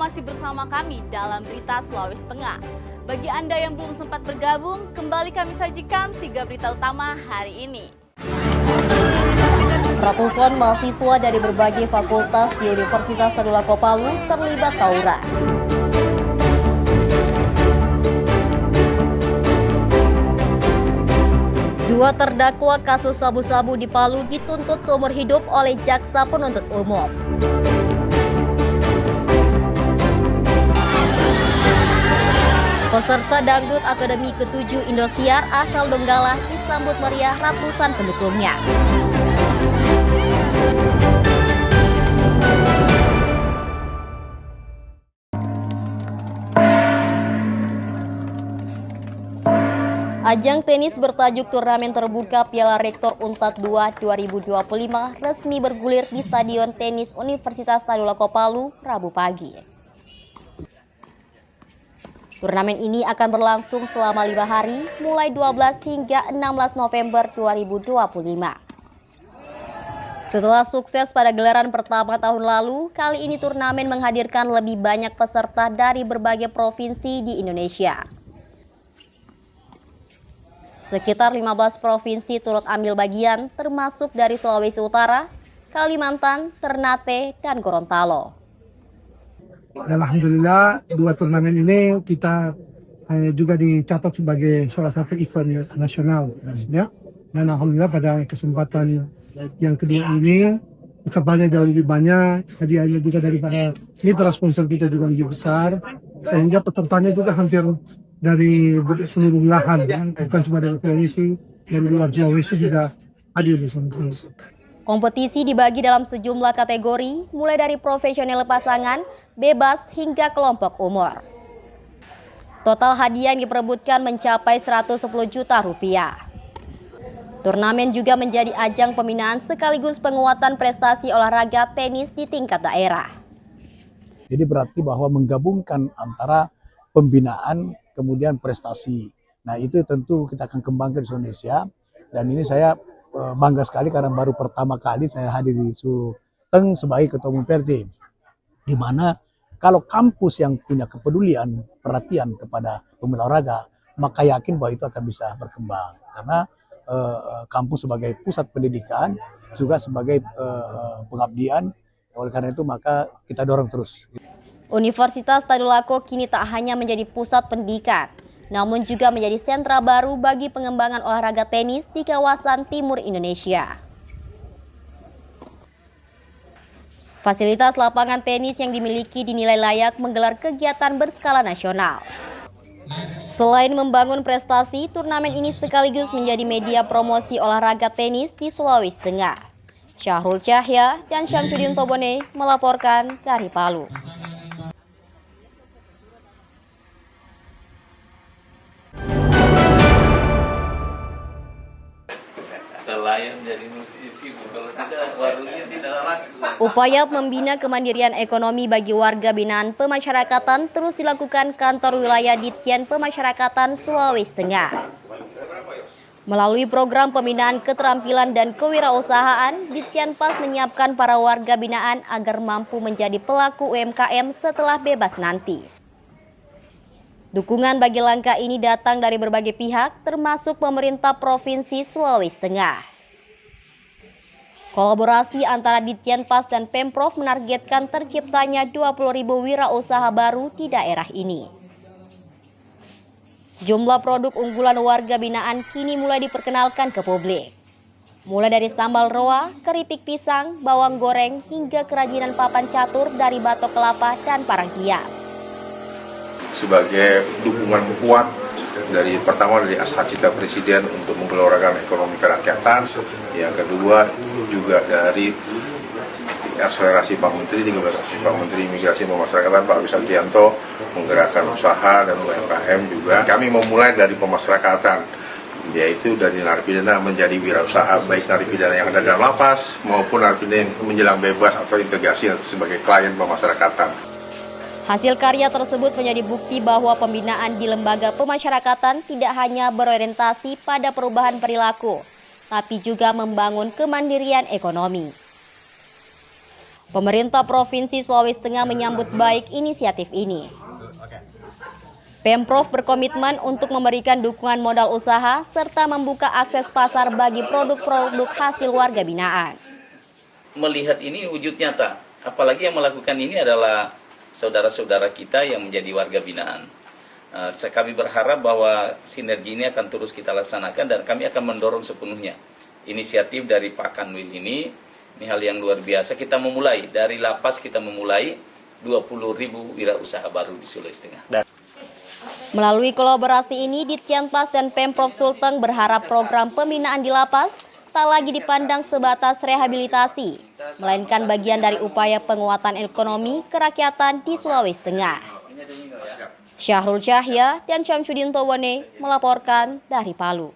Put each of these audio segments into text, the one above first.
masih bersama kami dalam Berita Sulawesi Tengah. Bagi Anda yang belum sempat bergabung, kembali kami sajikan 3 berita utama hari ini. Ratusan mahasiswa dari berbagai fakultas di Universitas Tadulako Palu terlibat tawuran. Dua terdakwa kasus sabu-sabu di Palu dituntut seumur hidup oleh jaksa penuntut umum. Peserta Dangdut Akademi ke-7 Indosiar asal Donggala disambut meriah ratusan pendukungnya. Ajang tenis bertajuk Turnamen Terbuka Piala Rektor Unpad 2 2025 resmi bergulir di Stadion Tenis Universitas Tadulako Palu Rabu pagi. Turnamen ini akan berlangsung selama 5 hari, mulai 12 hingga 16 November 2025. Setelah sukses pada gelaran pertama tahun lalu, kali ini turnamen menghadirkan lebih banyak peserta dari berbagai provinsi di Indonesia. Sekitar 15 provinsi turut ambil bagian, termasuk dari Sulawesi Utara, Kalimantan, Ternate, dan Gorontalo. Alhamdulillah, 2 turnamen ini kita juga dicatat sebagai salah satu event nasional, ya. Dan alhamdulillah pada kesempatan yang kedua ini pesertanya jauh lebih banyak, hadiahnya juga daripada mitra sponsor kita juga lebih besar, sehingga pesertanya juga hampir dari seluruh wilayah, ya. Bukan cuma dari Sulawesi, dari luar Sulawesi juga hadir di sana. Kompetisi dibagi dalam sejumlah kategori, mulai dari profesional pasangan, bebas hingga kelompok umur. Total hadiah yang diperebutkan mencapai 110 juta rupiah. Turnamen juga menjadi ajang pembinaan sekaligus penguatan prestasi olahraga tenis di tingkat daerah. Jadi berarti bahwa menggabungkan antara pembinaan kemudian prestasi. Nah itu tentu kita akan kembangkan di Indonesia, dan ini saya bangga sekali karena baru pertama kali saya hadir di Sulteng sebagai Ketua Umum PRT, di mana kalau kampus yang punya kepedulian, perhatian kepada pemuda olahraga, maka yakin bahwa itu akan bisa berkembang. Karena kampus sebagai pusat pendidikan, juga sebagai pengabdian, oleh karena itu maka kita dorong terus. Universitas Tadulako kini tak hanya menjadi pusat pendidikan, namun juga menjadi sentra baru bagi pengembangan olahraga tenis di kawasan timur Indonesia. Fasilitas lapangan tenis yang dimiliki dinilai layak menggelar kegiatan berskala nasional. Selain membangun prestasi, turnamen ini sekaligus menjadi media promosi olahraga tenis di Sulawesi Tengah. Syahrul Cahya dan Syamsuddin Tobone melaporkan dari Palu. Upaya membina kemandirian ekonomi bagi warga binaan pemasyarakatan terus dilakukan kantor wilayah Ditjen Pemasyarakatan Sulawesi Tengah. Melalui program pembinaan keterampilan dan kewirausahaan, Ditjenpas menyiapkan para warga binaan agar mampu menjadi pelaku UMKM setelah bebas nanti. Dukungan bagi langkah ini datang dari berbagai pihak, termasuk pemerintah Provinsi Sulawesi Tengah. Kolaborasi antara Ditjenpas dan Pemprov menargetkan terciptanya 20.000 wirausaha baru di daerah ini. Sejumlah produk unggulan warga binaan kini mulai diperkenalkan ke publik. Mulai dari sambal roa, keripik pisang, bawang goreng, hingga kerajinan papan catur dari batok kelapa dan parang hias. Sebagai dukungan kuat dari pertama dari cita Presiden untuk menggelorkan ekonomi kerakyatan, yang kedua juga dari akselerasi Pak Menteri, 13 Pak Menteri Imigrasi dan Pemasyarakatan Pak Wisantianto menggerakkan usaha dan UMKM juga. Kami memulai dari pemasyarakatan, yaitu dari narapidana menjadi wirausaha, baik narapidana yang ada dalam lapas maupun narapidana yang menjelang bebas atau integrasi sebagai klien pemasyarakatan. Hasil karya tersebut menjadi bukti bahwa pembinaan di lembaga pemasyarakatan tidak hanya berorientasi pada perubahan perilaku, tapi juga membangun kemandirian ekonomi. Pemerintah Provinsi Sulawesi Tengah menyambut baik inisiatif ini. Pemprov berkomitmen untuk memberikan dukungan modal usaha serta membuka akses pasar bagi produk-produk hasil warga binaan. Melihat ini wujud nyata, apalagi yang melakukan ini adalah saudara-saudara kita yang menjadi warga binaan. Kami berharap bahwa sinergi ini akan terus kita laksanakan dan kami akan mendorong sepenuhnya inisiatif dari Pak Kanwil ini hal yang luar biasa. Kita memulai dari lapas, kita memulai 20.000 wirausaha baru di Sulawesi Tengah. Melalui kolaborasi ini, Ditjenpas dan Pemprov Sulteng berharap program pembinaan di lapas tak lagi dipandang sebatas rehabilitasi, melainkan bagian dari upaya penguatan ekonomi kerakyatan di Sulawesi Tengah. Syahrul Syahya dan Syamsuddin Tobone melaporkan dari Palu.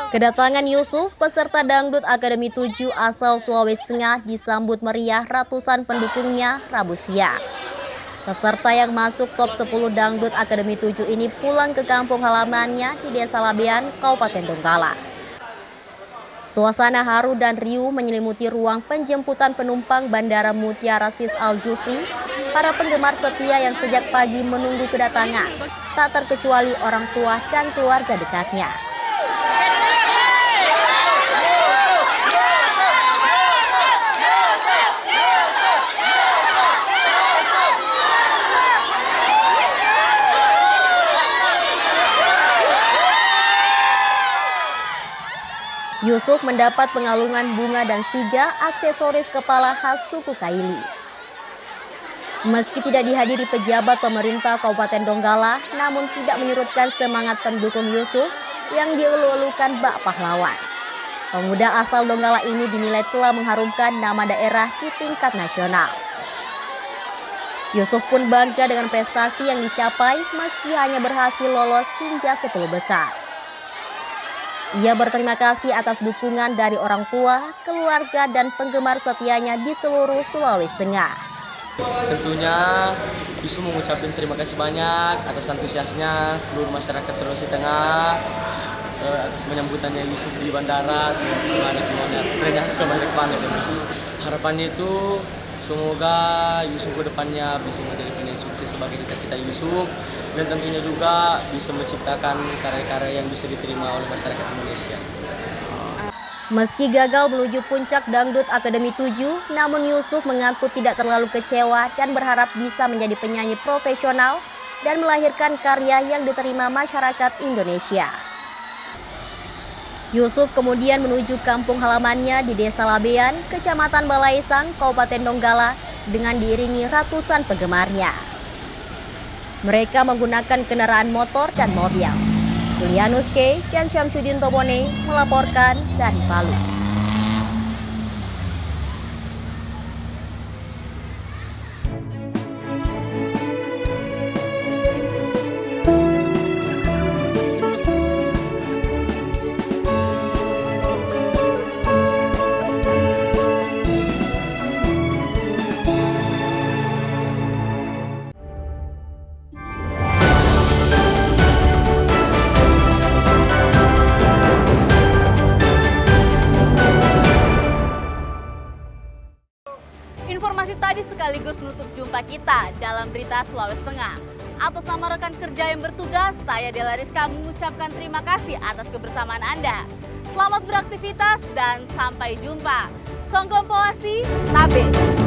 Kedatangan Yusuf, peserta Dangdut Akademi 7 asal Sulawesi Tengah, disambut meriah ratusan pendukungnya Rabu siang. Peserta yang masuk top 10 Dangdut Akademi 7 ini pulang ke kampung halamannya di Desa Labean, Kabupaten Donggala. Suasana haru dan riuh menyelimuti ruang penjemputan penumpang Bandara Mutiara Sis Al Jufri. Para penggemar setia yang sejak pagi menunggu kedatangan, tak terkecuali orang tua dan keluarga dekatnya. Yusuf mendapat pengalungan bunga dan 3 aksesoris kepala khas suku Kaili. Meski tidak dihadiri pejabat pemerintah Kabupaten Donggala, namun tidak menyurutkan semangat pendukung Yusuf yang dielu-elukan bak pahlawan. Pemuda asal Donggala ini dinilai telah mengharumkan nama daerah di tingkat nasional. Yusuf pun bangga dengan prestasi yang dicapai meski hanya berhasil lolos hingga 10 besar. Ia berterima kasih atas dukungan dari orang tua, keluarga, dan penggemar setianya di seluruh Sulawesi Tengah. Tentunya Yusuf mengucapkan terima kasih banyak atas antusiasnya seluruh masyarakat Sulawesi Tengah, atas menyambutannya Yusuf di bandara. Terima kasih banyak semuanya. Ternyata banyak banget. Harapannya itu semoga Yusuf ke depannya bisa menjadi penyanyi sukses sebagai cita-cita Yusuf, dan tentunya juga bisa menciptakan karya-karya yang bisa diterima oleh masyarakat Indonesia. Meski gagal menuju puncak Dangdut Akademi 7, namun Yusuf mengaku tidak terlalu kecewa dan berharap bisa menjadi penyanyi profesional dan melahirkan karya yang diterima masyarakat Indonesia. Yusuf kemudian menuju kampung halamannya di Desa Labean, Kecamatan Balaisang, Kabupaten Donggala dengan diiringi ratusan penggemarnya. Mereka menggunakan kendaraan motor dan mobil. Julianus K. dan Syamsuddin Tobone melaporkan dari Palu. Informasi tadi sekaligus menutup jumpa kita dalam Berita Sulawesi Tengah. Atas nama rekan kerja yang bertugas, saya Della Rizka mengucapkan terima kasih atas kebersamaan Anda. Selamat beraktivitas dan sampai jumpa. Songgom Powasi, Tabe.